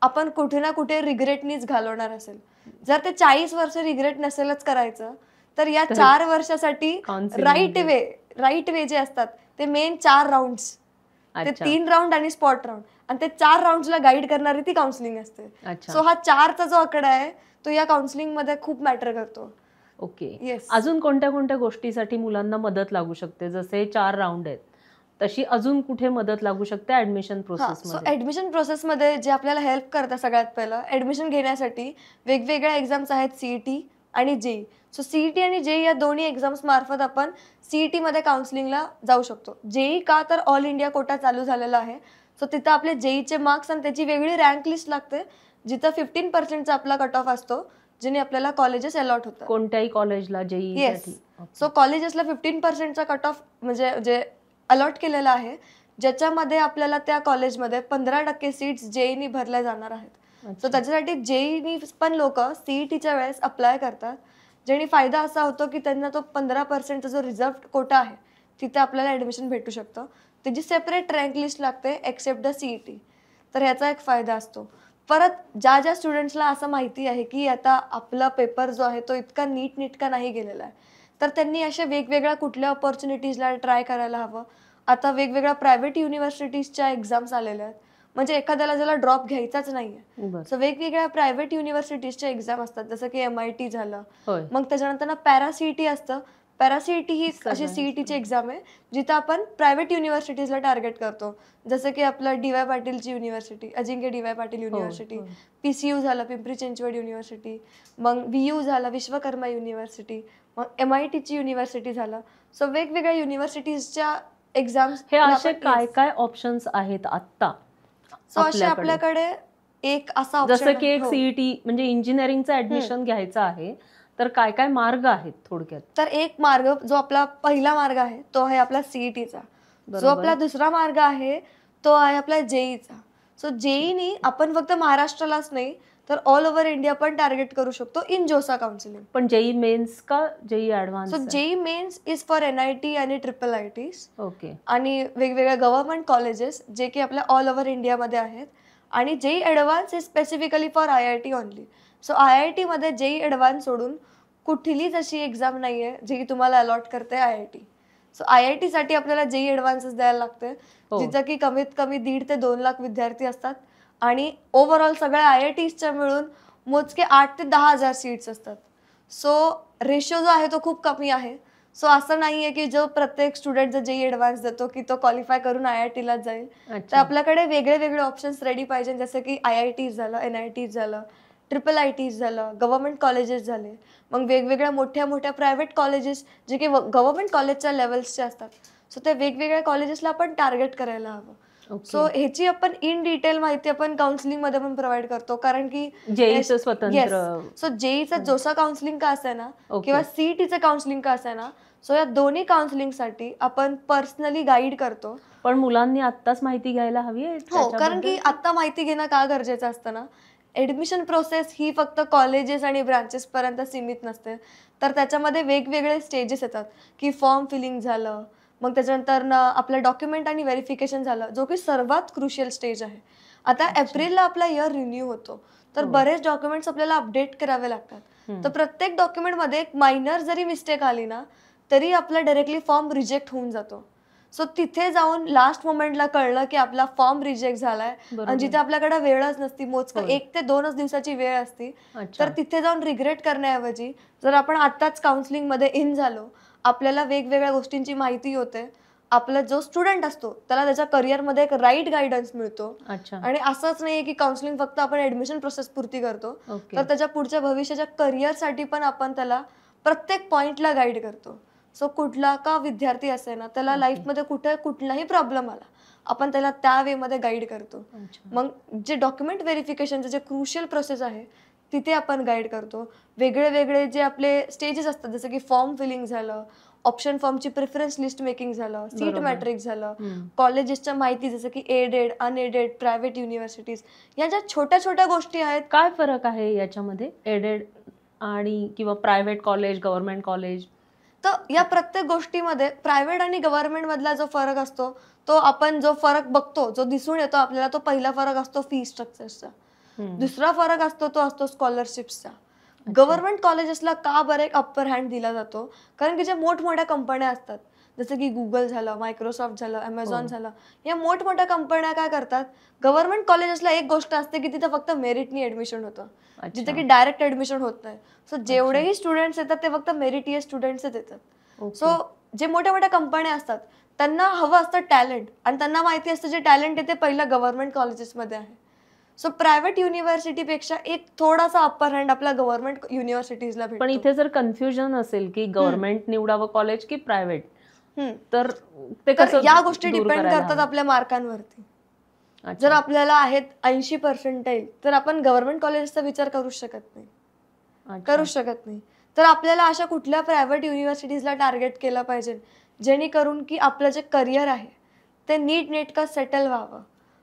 आपण कुठे ना कुठे रिग्रेटनीच घालवणार असेल. जर ते 40 वर्ष रिग्रेट नसेलच करायचं तर या 4 वर्षासाठी राईट वे जे असतात ते मेन 4 राऊंड्स, ते 3 राऊंड आणि स्पॉट राऊंड, आणि ते 4 राऊंड्सला गाईड करणारी ती काउन्सिलिंग असते. सो हा 4चा जो आकडा आहे तो या काउन्सिलिंग मध्ये खूप मॅटर करतो. ओके. येस. अजून कोणत्या कोणत्या गोष्टीसाठी मुलांना मदत लागू शकते? जसे 4 राऊंड आहेत तशी अजून कुठे मदत लागू शकते ऍडमिशन प्रोसेस सो मध्ये? ऍडमिशन प्रोसेसमध्ये जे आपल्याला हेल्प करतात सगळ्यात पहिलं ऍडमिशन घेण्यासाठी वेगवेगळ्या एक्झाम्स आहेत, सीईटी आणि जेई. सो सीईटी आणि जेई या दोन्ही एक्झाम्स मार्फत आपण सीईटी मध्ये काउन्सिलिंगला जाऊ शकतो. जेई का तर ऑल इंडिया कोटा चालू झालेला आहे. सो तिथं आपले जेईचे मार्क्स आणि त्याची वेगळी रँक लिस्ट लागते, जिथं 15% आपला कट ऑफ असतो, ज्याने आपल्याला कॉलेजेस अलॉट होतात. कोणत्याही कॉलेजला जेई? येस. सो कॉलेजेसला 15%चा कट ऑफ म्हणजे जे अलॉट केलेला आहे ज्याच्यामध्ये आपल्याला त्या कॉलेजमध्ये 15% सीट्स जेईनी भरल्या जाणार आहेत. सो त्याच्यासाठी जेईनी पण लोक सीईटीच्या वेळेस अप्लाय करतात, ज्याने फायदा असा होतो की त्यांना तो 15% जो रिझर्व्ड कोटा आहे तिथे आपल्याला ॲडमिशन भेटू शकतं. त्याची सेपरेट रँक लिस्ट लागते एक्सेप्ट द सीईटी. तर ह्याचा एक फायदा असतो. परत ज्या ज्या स्टुडंट्सला असं माहिती आहे की आता आपला पेपर जो आहे तो इतका नीटनेटका नाही गेलेला आहे, तर त्यांनी अशा वेगवेगळ्या कुठल्या ऑपॉर्च्युनिटीजला ट्राय करायला हवं. आता वेगवेगळ्या प्रायव्हेट युनिव्हर्सिटीजच्या एक्झाम्स आलेल्या आहेत, म्हणजे एखाद्याला ज्याला ड्रॉप घ्यायचाच नाहीये, सो वेगवेगळ्या प्रायव्हेट युनिव्हर्सिटीजच्या एक्झाम असतात, जसं की MIT झालं. मग त्याच्यानंतर ना पॅरासीईटी असतं. पॅरासीईटी ही अशी सीईटीची एक्झाम आहे जिथं आपण प्रायव्हेट युनिव्हर्सिटीजला टार्गेट करतो, जसं की आपलं DY पाटीलची युनिव्हर्सिटी, अजिंक्य DY पाटील युनिव्हर्सिटी, PCU झालं पिंपरी चिंचवड युनिव्हर्सिटी, मग VU झालं विश्वकर्मा युनिव्हर्सिटी, मग MITची युनिव्हर्सिटी झालं. सो वेगवेगळ्या युनिव्हर्सिटीजच्या एक्झाम्स. हे असे काय काय ऑप्शन्स आहेत आता? सो असे आपल्याकडे एक असा ऑप्शन, जसं की एक सीईटी म्हणजे इंजिनिअरिंगचं ऍडमिशन घ्यायचं आहे, तर काय काय मार्ग आहेत थोडक्यात? तर एक मार्ग जो आपला पहिला मार्ग आहे तो आहे आपला सीईटीचा. जो आपला दुसरा मार्ग आहे तो आहे आपला जेईचा. सो जेईनी आपण फक्त महाराष्ट्रालाच नाही तर ऑल ओव्हर इंडिया पण टार्गेट करू शकतो इन जोसा काउन्सिलिंग. पण जेई मेन्स का JEE advance? So JEE mains is for NIT आणि IIITs. ओके. आणि वेगवेगळ्या गव्हर्नमेंट कॉलेजेस जे की आपल्या ऑल ओव्हर इंडियामध्ये आहेत. आणि JEE advance is specifically for IIT only. So IIT मध्ये जेई ॲडव्हान्स सोडून कुठलीच अशी एक्झाम नाही आहे जी की तुम्हाला अलॉट करते IIT. सो IIT साठी आपल्याला जेई ॲडव्हान्सच द्यायला लागते, जिथं की कमीत कमी 1.5 ते 2 लाख विद्यार्थी असतात आणि ओव्हरऑल सगळ्या IITsच्या मिळून मोजके 8 ते 10 हजार सीट्स असतात. सो रेशो जो आहे तो खूप कमी आहे. सो असं नाहीये की जो प्रत्येक स्टुडंट जो जेई ॲडव्हान्स देतो की तो क्वालिफाय करून IITलाच जाईल. तर आपल्याकडे वेगळे वेगळे ऑप्शन्स रेडी पाहिजे, जसं की IITs झालं, NITs झालं, IIITs झालं, गव्हर्नमेंट कॉलेजेस झाले, मग वेगवेगळ्या मोठ्या मोठ्या प्रायव्हेट कॉलेजेस जे की गव्हर्नमेंट कॉलेजच्या लेवल्सचे असतात. सो त्या वेगवेगळ्या कॉलेजेसला आपण टार्गेट करायला हवं. सो ह्याची आपण इन डिटेल माहिती आपण काउन्सिलिंग मध्ये पण प्रोव्हाइड करतो, कारण की जेईचं स्वतंत्र. सो जेईचं जोसा काउन्सिलिंग का असेल ना किंवा सीईटीचं काउन्सिलिंग का असेल ना, सो या दोन्ही काउन्सिलिंगसाठी आपण पर्सनली गाईड करतो. पण मुलांनी आत्ताच माहिती घ्यायला हवी आहे? हो, कारण की आता माहिती घेणं का गरजेचं असतं ना, ॲडमिशन प्रोसेस ही फक्त कॉलेजेस आणि ब्रांचेस पर्यंत सीमित नसते, तर त्याच्यामध्ये वेगवेगळे स्टेजेस येतात की फॉर्म फिलिंग झालं, मग त्याच्यानंतर आपलं डॉक्युमेंट आणि व्हेरिफिकेशन झालं, जो की सर्वात क्रुशियल स्टेज आहे. आता एप्रिलला आपला इयर रिन्यू होतो, तर बरेच डॉक्युमेंट्स आपल्याला अपडेट करावे लागतात. तर प्रत्येक डॉक्युमेंटमध्ये एक मायनर जरी मिस्टेक आली ना तरी आपला डायरेक्टली फॉर्म रिजेक्ट होऊन जातो. सो तिथे जाऊन लास्ट मोमेंटला कळलं की आपला फॉर्म रिजेक्ट झालाय आणि जिथे आपल्याकडे वेळच नसती, मोजकं 1 ते 2च दिवसाची वेळ असती, तर तिथे जाऊन रिग्रेट करण्याऐवजी जर आपण आत्ताच काउन्सिलिंग मध्ये इन झालो, आपल्याला वेगवेगळ्या गोष्टींची माहिती होते, आपला जो स्टुडंट असतो त्याला त्याच्या करिअरमध्ये एक राईट गायडन्स मिळतो. आणि असंच नाहीये की काउन्सिलिंग फक्त आपण ऍडमिशन प्रोसेस पुरती करतो, तर त्याच्या पुढच्या भविष्याच्या करिअरसाठी पण आपण त्याला प्रत्येक पॉइंटला गाईड करतो. सो कुठला का विद्यार्थी असेल ना, त्याला लाईफमध्ये कुठे कुठलाही प्रॉब्लेम आला, आपण त्याला त्या वे मध्ये गाईड करतो. मग जे डॉक्युमेंट व्हेरिफिकेशनचे जे क्रुशियल प्रोसेस आहे तिथे आपण गाईड करतो. वेगळे वेगळे जे आपले स्टेजेस असतात, जसं की फॉर्म फिलिंग झालं, ऑप्शन फॉर्मची प्रेफरन्स लिस्ट मेकिंग झालं, सीट मॅट्रिक्स झालं, कॉलेजेसच्या माहिती जसं की एडेड, अनएडेड, प्रायव्हेट युनिव्हर्सिटीज, या ज्या छोट्या छोट्या गोष्टी आहेत. काय फरक आहे याच्यामध्ये एडेड आणि किंवा प्रायव्हेट कॉलेज, गव्हर्नमेंट कॉलेज? तर या प्रत्येक गोष्टीमध्ये प्रायव्हेट आणि गव्हर्नमेंट मधला जो फरक असतो, तो आपण जो फरक बघतो, जो दिसून येतो आपल्याला, तो पहिला फरक असतो फी स्ट्रक्चरचा. दुसरा फरक असतो तो असतो स्कॉलरशिप्सचा. गव्हर्नमेंट कॉलेजेसला का बरं एक अप्पर हँड दिला जातो, कारण की ज्या मोठमोठ्या कंपन्या असतात, जसं की गुगल झालं, मायक्रोसॉफ्ट झालं, अमेझॉन झालं, या मोठमोठ्या कंपन्या काय करतात, गव्हर्नमेंट कॉलेजेसला एक गोष्ट असते की तिथं फक्त मेरिटनी ऍडमिशन होतं, जिथे की डायरेक्ट ऍडमिशन होत नाही. सो जेवढेही स्टुडंट्स येतात ते फक्त मेरिटियस स्टुडंट्सच येतात. सो जे मोठ्या मोठ्या कंपन्या असतात त्यांना हवं असतं टॅलेंट, आणि त्यांना माहिती असतं जे टॅलेंट येते पहिला गव्हर्नमेंट कॉलेजेसमध्ये आहे. सो प्रायव्हेट युनिव्हर्सिटीपेक्षा एक थोडासा अप्पर हँड आपल्या गव्हर्नमेंट युनिव्हर्सिटीजला भेटतो. पण इथे जर कन्फ्युजन असेल की गव्हर्नमेंट निवडावं कॉलेज की प्रायव्हेट, तर ते कसं? या गोष्टी डिपेंड करतात आपल्या मार्कांवरती. जर आपल्याला आहेत 80% तर आपण गव्हर्नमेंट कॉलेजचा विचार करूच शकत नाही. तर आपल्याला अशा कुठल्या प्रायव्हेट युनिव्हर्सिटीजला टार्गेट केलं पाहिजे जेणेकरून की आपलं जे करिअर आहे ते नीटनेटकं सेटल व्हावं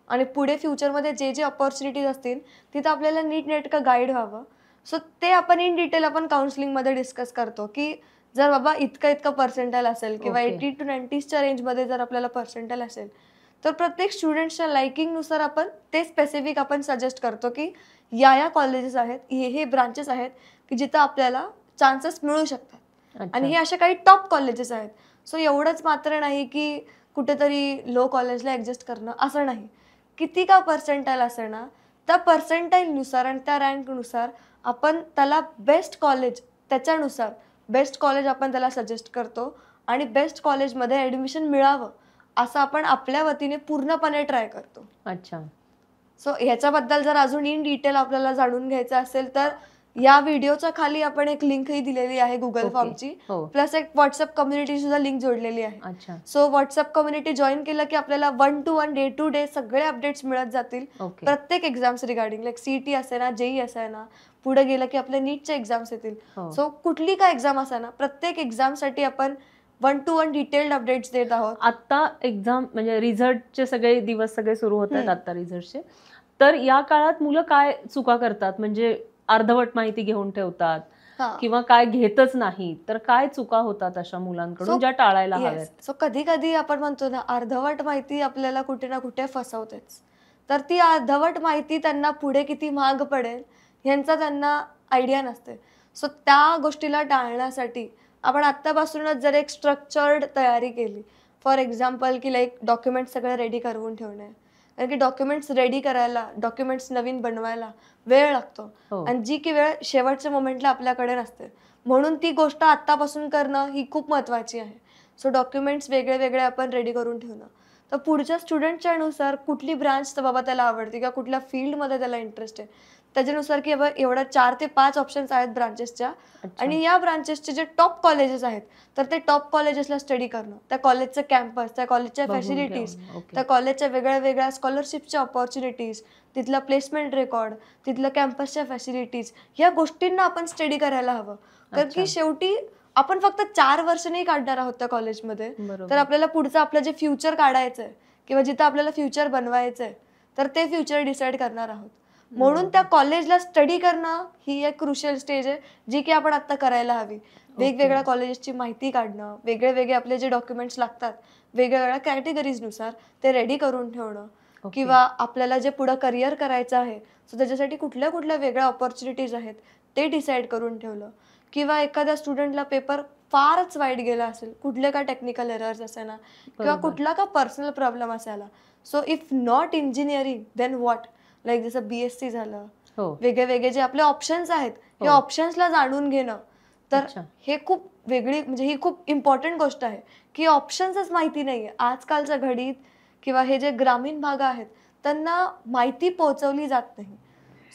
आणि पुढे फ्युचरमध्ये जे जे अपॉर्च्युनिटीज असतील तिथं आपल्याला नीटनेटकं गाईड व्हावं. सो ते आपण इन डिटेल आपण काउन्सिलिंगमध्ये डिस्कस करतो की जर बाबा इतकं इतकं पर्सेंटाईल असेल किंवा ओके. 80 to 90च्या रेंजमध्ये जर आपल्याला पर्सेंटाईल असेल तर प्रत्येक स्टुडंट्सच्या लाइकिंगनुसार आपण ते स्पेसिफिक आपण सजेस्ट करतो की या कॉलेजेस आहेत, हे ब्रांचेस आहेत की जिथं आपल्याला चान्सेस मिळू शकतात. अच्छा. आणि हे असे काही टॉप कॉलेजेस आहेत. सो एवढंच मात्र नाही की कुठेतरी लो कॉलेजला ॲडजस्ट करणं असं नाही. किती का पर्सेंटाईल असेल ना, त्या पर्सेंटाईलनुसार आणि त्या रँकनुसार आपण त्याला बेस्ट कॉलेज त्याच्यानुसार बेस्ट कॉलेज आपण त्याला सजेस्ट करतो आणि बेस्ट कॉलेजमध्ये ॲडमिशन मिळावं असं आपण आपल्या वतीने पूर्णपणे ट्राय करतो. अच्छा. सो ह्याच्याबद्दल जर अजून इन डिटेल आपल्याला जाणून घ्यायचं असेल तर या व्हिडिओच्या खाली आपण एक लिंकही दिलेली आहे गुगल ओके. फॉर्मची, हो. प्लस एक व्हॉट्सअप कम्युनिटी सुद्धा लिंक जोडलेली आहे. अच्छा. सो व्हॉट्सअप कम्युनिटी जॉईन केलं की आपल्याला 1 to 1 डे टू डे सगळे अपडेट्स मिळत जातील. ओके. प्रत्येक एक्झाम्स रिगार्डिंग लाईक सीईटी असे ना, जेई असे ना, पुढे गेलं की आपल्या नीटच्या एक्झाम्स येतील. हो. सो कुठली का एक्झाम असे ना, प्रत्येक एक्झामसाठी आपण 1 to 1 डिटेल्ड अपडेट्स देत आहोत. आता एक्झाम म्हणजे रिझल्टचे सगळे दिवस सगळे सुरू होत आहेत आता रिझल्टचे. तर या काळात मुलं काय चुका करतात? म्हणजे अर्धवट माहिती घेऊन ठेवतात हां. किंवा काय घेतच नाही, तर काय चुका होतात अशा मुलांकडून ज्या टाळायला हव्यात? सो कधी कधी आपण म्हणतो ना, अर्धवट माहिती आपल्याला कुठे ना कुठे फसवतेच. तर ती अर्धवट माहिती त्यांना पुढे किती महाग पडेल ह्यांचा त्यांना आयडिया नसते. सो त्या गोष्टीला टाळण्यासाठी आपण आत्तापासूनच जर एक स्ट्रक्चर्ड तयारी केली, फॉर एक्झाम्पल की लाईक डॉक्युमेंट्स सगळे रेडी करून ठेवणे. कारण की डॉक्युमेंट्स रेडी करायला, डॉक्युमेंट्स नवीन बनवायला वेळ लागतो हो. आणि जी की वेळ शेवटच्या मोमेंटला आपल्याकडे नसते. म्हणून ती गोष्ट आत्तापासून करणं ही खूप महत्त्वाची आहे. सो डॉक्युमेंट्स वेगळे वेगळे आपण रेडी करून ठेवणं. तर पुढच्या स्टुडंटच्या नुसार कुठली ब्रांच तर बाबा त्याला आवडते किंवा कुठल्या फील्डमध्ये त्याला इंटरेस्ट आहे, त्याच्यानुसार की बाबा एवढ्या 4 ते 5 ऑप्शन्स आहेत ब्रांचेसच्या अच्छा. आणि या ब्रांचेसचे जे टॉप कॉलेजेस आहेत तर ते टॉप कॉलेजेसला स्टडी करणं, त्या कॉलेजचं कॅम्पस, त्या कॉलेजच्या बघून फॅसिलिटीज, ठेवणं. ओके. त्या कॉलेजच्या वेगळ्या वेगळ्या स्कॉलरशिपच्या ऑपॉर्च्युनिटीज, तिथला प्लेसमेंट रेकॉर्ड, तिथलं कॅम्पसच्या फॅसिलिटीज, या गोष्टींना आपण स्टडी करायला हवं. कारण अच्छा. की शेवटी आपण फक्त 4 वर्ष नाही काढणार आहोत त्या कॉलेजमध्ये, तर बरोबर. आपल्याला पुढचं आपलं जे फ्युचर काढायचं आहे किंवा जिथं आपल्याला फ्युचर बनवायचं आहे तर ते फ्युचर डिसाईड करणार आहोत. म्हणून त्या कॉलेजला स्टडी करणं ही एक क्रुशियल स्टेज आहे जी की आपण आता करायला हवी. वेगवेगळ्या कॉलेजेसची माहिती काढणं, वेगळे वेगळे आपले जे डॉक्युमेंट्स लागतात वेगवेगळ्या कॅटेगरीजनुसार ते रेडी करून ठेवणं ओके. किंवा आपल्याला जे पुढं करिअर करायचं आहे सो त्याच्यासाठी कुठल्या कुठल्या वेगळ्या ऑपॉर्च्युनिटीज आहेत ते डिसाईड करून ठेवलं. किंवा एखाद्या स्टुडंटला पेपर फारच वाईट गेला असेल, कुठले का टेक्निकल एरर्स असे ना किंवा बरोबर. कुठला का पर्सनल प्रॉब्लेम असायला, so if not engineering then what, like जसं BSc झालं, हो. वेगळे वेगळे जे आपले ऑप्शन्स आहेत हे हो. ऑप्शन्सला जाणून घेणं, तर अच्छा. हे खूप वेगळी म्हणजे ही खूप इम्पॉर्टंट गोष्ट आहे की ऑप्शन्सच माहिती नाही आहे आजकालच्या घडीत किंवा हे जे ग्रामीण भाग आहेत त्यांना माहिती पोहोचवली जात नाही.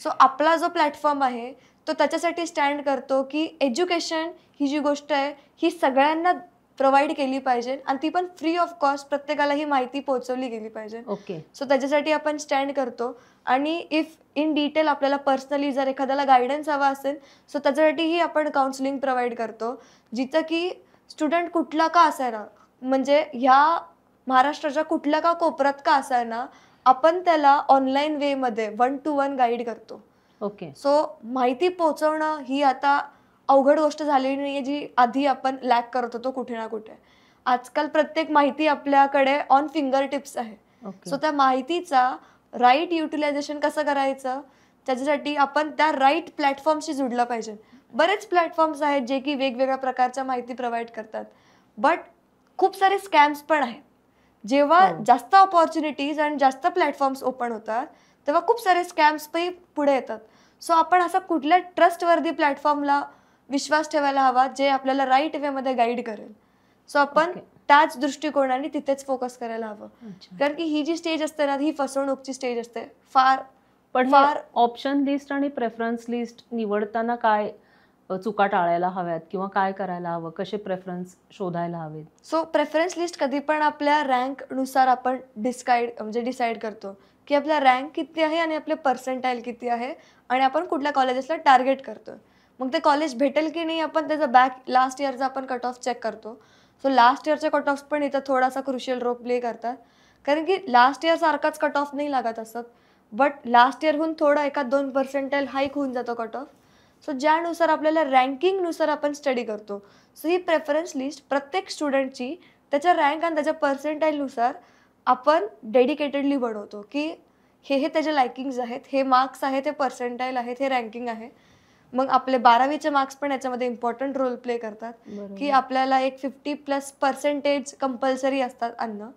सो आपला जो प्लॅटफॉर्म आहे तो त्याच्यासाठी स्टँड करतो की एज्युकेशन ही जी गोष्ट आहे ही सगळ्यांना प्रोव्हाइड केली पाहिजे आणि ती पण फ्री ऑफ कॉस्ट प्रत्येकाला ही माहिती पोहोचवली गेली पाहिजे. ओके. सो त्याच्यासाठी आपण स्टँड करतो आणि इफ इन डिटेल आपल्याला पर्सनली जर एखाद्याला गायडन्स हवा असेल सो त्याच्यासाठीही आपण काउन्सिलिंग प्रोव्हाइड करतो, जिथं की स्टुडंट कुठला का असायना, म्हणजे ह्या महाराष्ट्राच्या कुठल्या का कोपऱ्यात का असायना आपण त्याला ऑनलाईन वेमध्ये 1 to 1 गाईड करतो. ओके. सो माहिती पोहोचवणं ही आता अवघड गोष्ट झालेली नाही आहे जी आधी आपण लॅक करत होतो कुठे ना कुठे. आजकाल प्रत्येक माहिती आपल्याकडे ऑन फिंगर टिप्स आहे. ओके. सो त्या माहितीचा राईट युटिलायझेशन कसं करायचं त्याच्यासाठी आपण त्या राईट प्लॅटफॉर्मशी जुडलं पाहिजे. बरेच प्लॅटफॉर्म्स आहेत जे की वेगवेगळ्या प्रकारच्या माहिती प्रोव्हाइड करतात, बट खूप सारे स्कॅम्स पण आहेत. जेव्हा हो. जास्त ऑपॉर्च्युनिटीज आणि जास्त प्लॅटफॉर्म्स ओपन होतात तेव्हा खूप सारे स्कॅम्स पण पुढे येतात. सो आपण असा कुठल्या ट्रस्टवर्दी प्लॅटफॉर्मला विश्वास ठेवायला हवा जे आपल्याला राईट वेमध्ये गाईड करेल. सो आपण ओके. त्याच दृष्टिकोनाने तिथेच फोकस करायला हवं. अच्छा. कारण की ही जी स्टेज असते ना ही फसवणूकची स्टेज असते फार. पण फार ऑप्शन लिस्ट आणि प्रेफरन्स लिस्ट निवडताना काय चुका टाळायला हव्यात किंवा काय करायला हवं, कसे प्रेफरन्स शोधायला हवेत? सो प्रेफरन्स लिस्ट कधी पण आपल्या रँकनुसार आपण डिसाईड करतो की आपला रँक किती आहे आणि आपले पर्सेंटाईल किती आहे आणि आपण कुठल्या कॉलेजेसला टार्गेट करतो. मग ते कॉलेज भेटेल की नाही आपण त्याचा लास्ट इयरचा आपण कट ऑफ चेक करतो. सो लास्ट इयरचे कट ऑफ पण इथं थोडासा क्रुशियल रोल प्ले करतात. कारण की लास्ट इयर सारखाच कट ऑफ नाही लागत असत, बट लास्ट इयरहून थोडं 1-2% हाईक होऊन जातो कट ऑफ. सो ज्यानुसार आपल्याला रँकिंगनुसार आपण स्टडी करतो. सो ही प्रेफरन्स लिस्ट प्रत्येक स्टुडंटची त्याच्या रँक आणि त्याच्या पर्सेंटाईलनुसार आपण डेडिकेटेडली बनवतो, की हे त्याचे लायकिंग्स आहेत, हे मार्क्स आहेत, हे पर्सेंटाईल आहेत, हे रँकिंग आहे. मग आपले 12वीचे मार्क्स पण याच्यामध्ये इम्पॉर्टंट रोल प्ले करतात, की आपल्याला एक 50+ % कंपल्सरी असतात आणणं.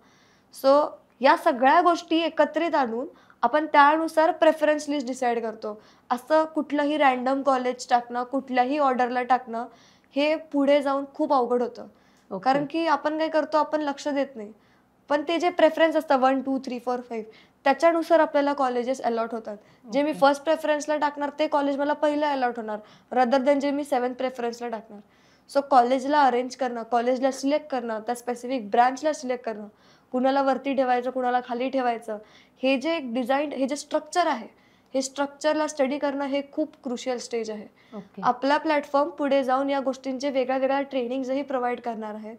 सो या सगळ्या गोष्टी एकत्रित आणून आपण त्यानुसार प्रेफरन्स लिस्ट डिसाईड करतो. असं कुठलंही रँडम कॉलेज टाकणं, कुठल्याही ऑर्डरला टाकणं हे पुढे जाऊन खूप अवघड होतं. कारण की आपण काय करतो, आपण लक्ष देत नाही. पण ते जे प्रेफरन्स असतं 1, 2, 3, 4, 5 त्याच्यानुसार आपल्याला कॉलेजेस अलॉट होतात. जे मी फर्स्ट प्रेफरन्सला टाकणार ते कॉलेज मला पहिलं अलॉट होणार, रदर दॅन जे मी 7th प्रेफरन्सला टाकणार. सो कॉलेजला अरेंज करणं, कॉलेजला सिलेक्ट करणं, त्या स्पेसिफिक ब्रांचला सिलेक्ट करणं, कुणाला वरती ठेवायचं, कुणाला खाली ठेवायचं, हे जे डिझाईन, हे जे स्ट्रक्चर आहे, हे स्ट्रक्चरला स्टडी करणं हे खूप क्रुशियल स्टेज आहे. आपला प्लॅटफॉर्म पुढे जाऊन या गोष्टींचे वेगळ्या ट्रेनिंग्सही प्रोव्हाइड करणार आहेत,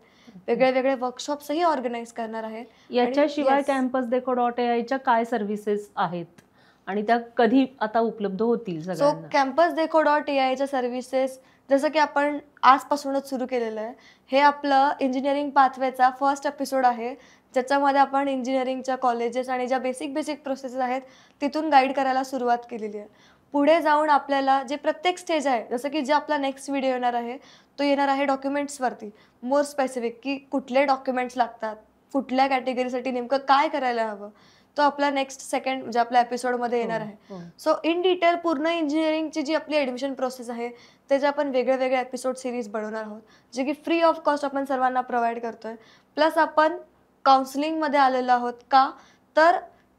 वेगळे वर्कशॉप्सही ऑर्गनाईज करणार आहेत. याच्याशिवाय campusdeco.ai काय सर्व्हिसेस आहेत आणि त्या कधी आता उपलब्ध होतील सो सगळ्यांना? campusdeco.ai सर्व्हिसेस जसं की आपण आजपासूनच सुरू केलेलं आहे. हे आपलं इंजिनिअरिंग पाथवेचा फर्स्ट एपिसोड आहे, ज्याच्यामध्ये आपण इंजिनिअरिंगच्या कॉलेजेस आणि ज्या बेसिक प्रोसेसेस आहेत तिथून गाईड करायला सुरुवात केलेली आहे. पुढे जाऊन आपल्याला जे प्रत्येक स्टेज आहे, जसं की जे आपला नेक्स्ट व्हिडिओ येणार आहे तो येणार आहे डॉक्युमेंट्सवरती, मोर स्पेसिफिक, की कुठले डॉक्युमेंट्स लागतात, कुठल्या कॅटेगरीसाठी नेमकं काय करायला हवं, तो आपला नेक्स्ट सेकंड म्हणजे आपल्या एपिसोडमध्ये येणार आहे. सो इन डिटेल पूर्ण इंजिनिअरिंगची जी आपली ॲडमिशन प्रोसेस आहे त्याचे आपण वेगळे एपिसोड सिरीज बनवणार आहोत, जे की फ्री ऑफ कॉस्ट आपण सर्वांना प्रोव्हाइड करतोय. प्लस आपण काउन्सिलिंगमध्ये आलेलो आहोत का, तर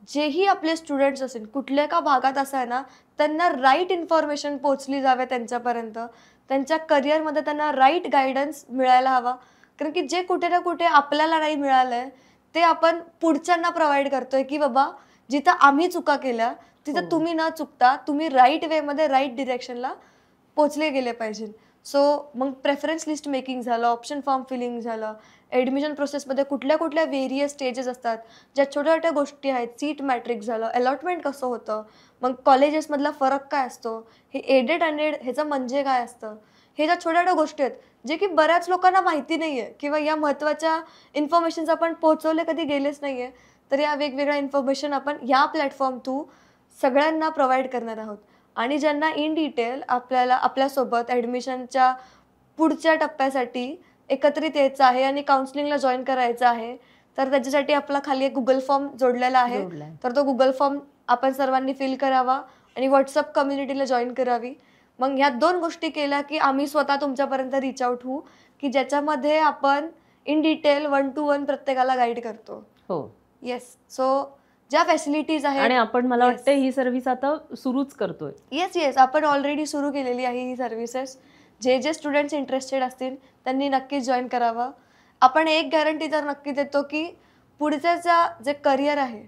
जेही आपले स्टुडंट्स असेल कुठल्या का भागात असं आहे ना, त्यांना राईट इन्फॉर्मेशन पोचली जावे त्यांच्यापर्यंत, त्यांच्या करिअरमध्ये त्यांना राईट गायडन्स मिळायला हवा. कारण की जे कुठे ना कुठे आपल्याला नाही मिळालंय ते आपण पुढच्यांना प्रोव्हाइड करतोय, की बाबा जिथं आम्ही चुका केल्या तिथं तुम्ही न चुकता तुम्ही राईट वेमध्ये राईट डिरेक्शनला पोचले गेले पाहिजे. सो मग प्रेफरन्स लिस्ट मेकिंग झालं, ऑप्शन फॉर्म फिलिंग झालं, ॲडमिशन प्रोसेसमध्ये कुठल्या व्हेरियस स्टेजेस असतात, ज्या छोट्या गोष्टी आहेत, सीट मॅट्रिक्स झालं, अलॉटमेंट कसं होतं, मग कॉलेजेसमधला फरक काय असतो, हे एडेड अनएड ह्याचं म्हणजे काय असतं, हे ज्या छोट्या गोष्टी आहेत जे की बऱ्याच लोकांना माहिती नाही आहे, किंवा या महत्त्वाच्या इन्फॉर्मेशन्स आपण पोहोचवले कधी गेलेच नाही आहे. तर या वेगवेगळ्या इन्फॉर्मेशन आपण या प्लॅटफॉर्म थ्रू सगळ्यांना प्रोव्हाइड करणार आहोत. आणि ज्यांना इन डिटेल आपल्यासोबत ॲडमिशनच्या पुढच्या टप्प्यासाठी एकत्रित यायचं आहे आणि काउन्सिलिंगला जॉईन करायचं आहे, तर त्याच्यासाठी आपला खाली एक गुगल फॉर्म जोडलेला आहे. तर तो गुगल फॉर्म आपण सर्वांनी फिल करावा आणि व्हॉट्सअप कम्युनिटीला जॉईन करावी. मग ह्या 2 गोष्टी केल्या की आम्ही स्वतः तुमच्यापर्यंत रीच आउट होऊ, की ज्याच्यामध्ये आपण इन डिटेल 1 to 1 प्रत्येकाला गाईड करतो. हो, येस. सो ज्या फॅसिलिटीज आहेत, आणि आपण मला वाटतं ही सर्व्हिस आता सुरूच करतोय. येस आपण ऑलरेडी सुरू केलेली आहे ही सर्व्हिसेस. जे स्टुडंट्स इंटरेस्टेड असतील त्यांनी नक्कीच जॉईन करावं. आपण एक गॅरंटी तर नक्की देतो की पुढच्याचा जे करिअर आहे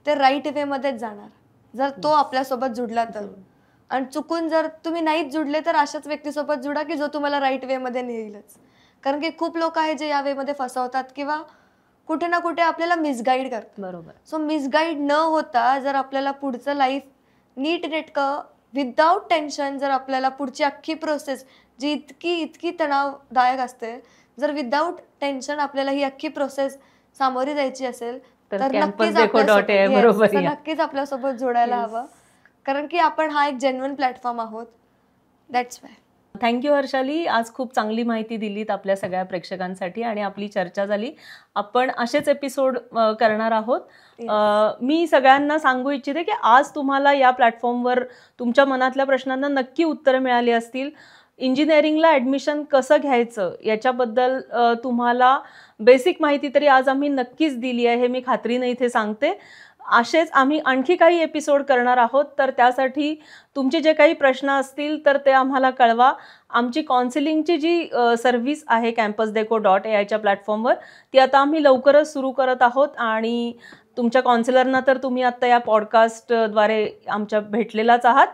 ते राईट वेमध्येच जाणार, जर तो आपल्यासोबत जुडला तर. आणि चुकून जर तुम्ही नाहीच जुडले तर अशाच व्यक्तीसोबत जुडा की जो तुम्हाला राईट वेमध्ये नेईलच. कारण की खूप लोक आहेत जे या वेमध्ये फसवतात किंवा कुठे ना कुठे आपल्याला मिसगाईड करतात. बरोबर. सो मिसगाईड न होता जर आपल्याला पुढचं लाईफ नीट नेटकं विदाऊट टेन्शन, जर आपल्याला पुढची अख्खी प्रोसेस जी इतकी तणावदायक असते, जर विदाऊट टेन्शन आपल्याला ही अख्खी प्रोसेस सामोरी जायची असेल तर नक्कीच आपल्यासोबत जोडायला हवं. कारण की आपण हा एक जेन्युइन प्लॅटफॉर्म आहोत. That's why. थँक्यू हर्षाली, आज खूप चांगली माहिती दिलीत आपल्या सगळ्या प्रेक्षकांसाठी आणि आपली चर्चा झाली. आपण असेच एपिसोड करणार आहोत. मी सगळ्यांना सांगू इच्छिते की आज तुम्हाला या प्लॅटफॉर्मवर तुमच्या मनातल्या प्रश्नांना नक्की उत्तरं मिळाली असतील. इंजिनिअरिंगला ॲडमिशन कसं घ्यायचं याच्याबद्दल तुम्हाला बेसिक माहिती तरी आज आम्ही नक्कीच दिली आहे, हे मी खात्रीने इथे सांगते. असेच आम्ही आणखी काही एपिसोड करणार आहोत, तर त्यासाठी तुमचे जे काही प्रश्न असतील तर ते आम्हाला कळवा. आमची काउन्सिलिंगची जी सर्व्हिस आहे campusdeco.ai प्लॅटफॉर्मवर, ती आता आम्ही लवकरच सुरू करत आहोत. आणि तुमच्या काउन्सिलरना तर तुम्ही आत्ता या पॉडकास्टद्वारे आमच्या भेटलेलाच आहात.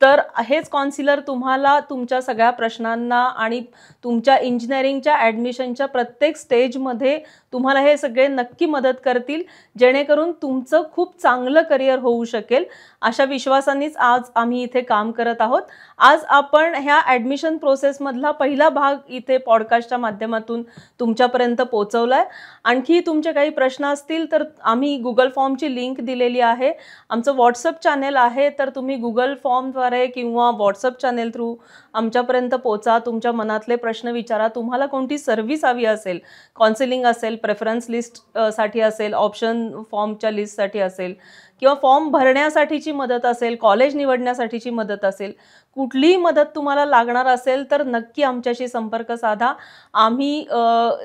तर हेच काउन्सिलर तुम्हाला तुमच्या सगळ्या प्रश्नांना आणि तुमच्या इंजिनिअरिंगच्या ॲडमिशनच्या प्रत्येक स्टेजमध्ये तुम्हाला हे सगळे नक्की मदत करतील, जेणेकरून तुमचं खूप चांगलं करिअर होऊ शकेल. अशा विश्वासानेच आज आम्ही इथे काम करत आहोत. आज आपण ह्या ॲडमिशन प्रोसेसमधला पहिला भाग इथे पॉडकास्टच्या माध्यमातून तुमच्यापर्यंत पोहोचवलाय. आणखी तुमचे काही प्रश्न असतील तर आम्ही गुगल फॉर्मची लिंक दिलेली आहे. आमचं व्हॉट्सअप चॅनेल आहे, तर तुम्ही गुगल फॉर्मद्वारे किंवा व्हॉट्सअप चॅनेल थ्रू आमच्यापर्यंत पोचा. तुमच्या मनातले प्रश्न विचारा. तुम्हाला कोणती सर्व्हिस हवी असेल, काउन्सिलिंग असेल, प्रेफरन्स लिस्टसाठी असेल, ऑप्शन फॉर्मच्या लिस्टसाठी असेल, किंवा फॉर्म भरण्यासाठीची मदत असेल, कॉलेज निवडण्यासाठीची मदत असेल, कुठलीही मदत तुम्हाला लागणार असेल तर नक्की आमच्याशी संपर्क साधा. आम्ही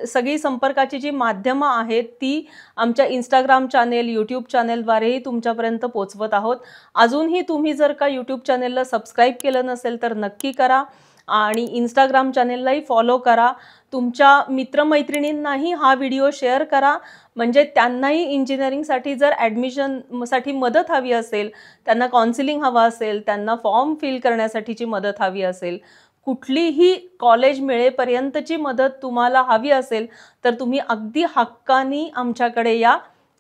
सगळी संपर्काची जी माध्यमं आहेत ती आमच्या इंस्टाग्राम चॅनेल, यूट्यूब चॅनेलद्वारेही तुमच्यापर्यंत पोचवत आहोत. अजूनही तुम्ही जर का यूट्यूब चॅनेलला सबस्क्राईब केलं नसेल तर नक्की करा आणि इंस्टाग्राम चॅनेललाही फॉलो करा. तुमच्या मित्रमैत्रिणींनाही हा व्हिडिओ शेअर करा, म्हणजे त्यांनाही इंजिनिअरिंगसाठी जर ॲडमिशनसाठी मदत हवी असेल, त्यांना काउन्सिलिंग हवं असेल, त्यांना फॉर्म फिल करण्यासाठीची मदत हवी असेल, कुठलीही कॉलेज मिळेपर्यंतची मदत तुम्हाला हवी असेल तर तुम्ही अगदी हक्कानी आमच्याकडे या,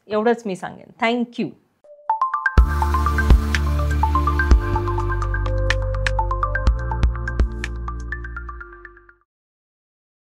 एवढंच मी सांगेन. थँक्यू.